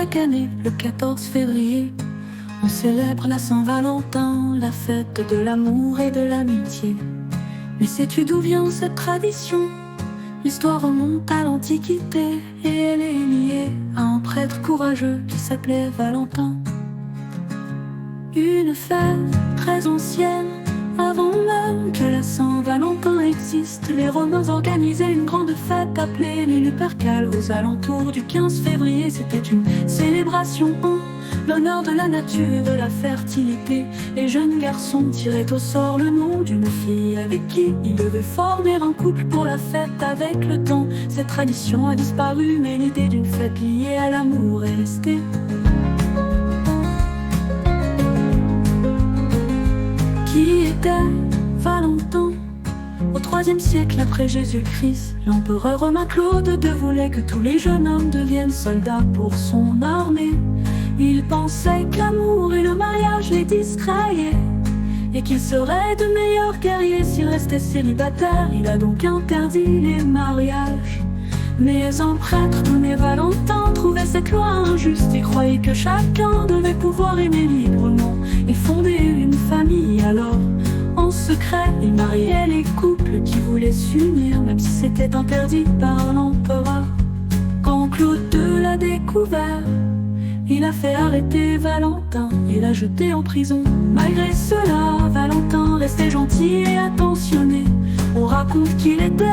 chaque année, le 14 février, on célèbre la Saint-Valentin, la fête de l'amour et de l'amitié. Mais sais-tu d'où vient cette tradition? L'histoire remonte à l'Antiquité et elle est liée à un prêtre courageux qui s'appelait Valentin. Une fête très ancienne, avant même que la Saint-Valentin existe, les Romains organisaient une grande fête appelée les Lupercales. Aux alentours du 15 février, c'était une célébration en l'honneur de la nature et de la fertilité. Les jeunes garçons tiraient au sort le nom d'une fille avec qui ils devaient former un couple pour la fête. Avec le temps, cette tradition a disparu, mais l'idée d'une fête liée à l'amour est restée. Qui était Valentin? Au IIIe siècle après Jésus-Christ, l'empereur romain Claude II voulait que tous les jeunes hommes deviennent soldats pour son armée. Il pensait que l'amour et le mariage les distrayaient et qu'ils seraient de meilleurs guerriers s'ils restaient célibataires. Il a donc interdit les mariages. Mais un prêtre nommé Valentin trouvait cette loi injuste et croyait que chacun devait pouvoir aimer librement et fonder une famille. Alors, en secret, il mariait les couples qui voulaient s'unir, même si c'était interdit par l'empereur. Quand Claude II l'a découvert, il a fait arrêter Valentin et l'a jeté en prison. Malgré cela, Valentin restait gentil et attentionné. On raconte qu'il était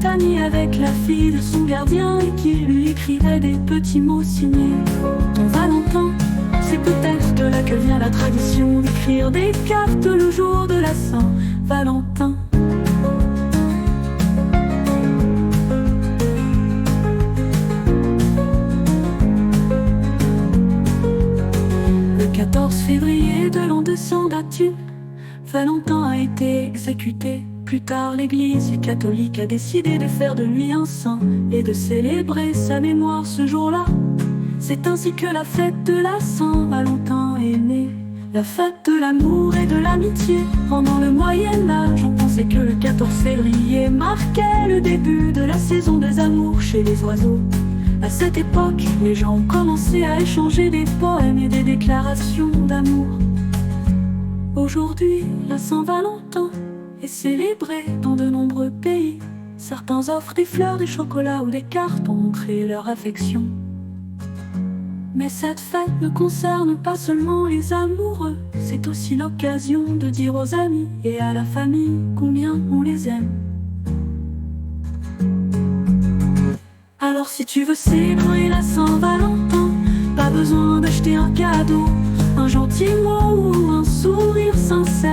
ami avec la fille de son gardien et qu'il lui écrivait des petits mots signés Ton Valentin. C'est peut-être de là que vient la tradition d'écrire des cartes le jour de la Saint-Valentin. Le 14 février de l'an 200 battu, Valentin a été exécuté. Plus tard, l'Église catholique a décidé de faire de lui un saint et de célébrer sa mémoire ce jour-là. C'est ainsi que la fête de la Saint-Valentin est née. La fête de l'amour et de l'amitié. Pendant le Moyen-Âge, on pensait que le 14 février marquait le début de la saison des amours chez les oiseaux. À cette époque, les gens ont commencé à échanger des poèmes et des déclarations d'amour. Aujourd'hui, la Saint-Valentin est célébrée dans de nombreux pays. Certains offrent des fleurs, des chocolats ou des cartes pour montrer leur affection. Mais cette fête ne concerne pas seulement les amoureux, c'est aussi l'occasion de dire aux amis et à la famille combien on les aime. Alors si tu veux célébrer la Saint-Valentin, pas besoin d'acheter un cadeau, un gentil mot ou un sourire sincère.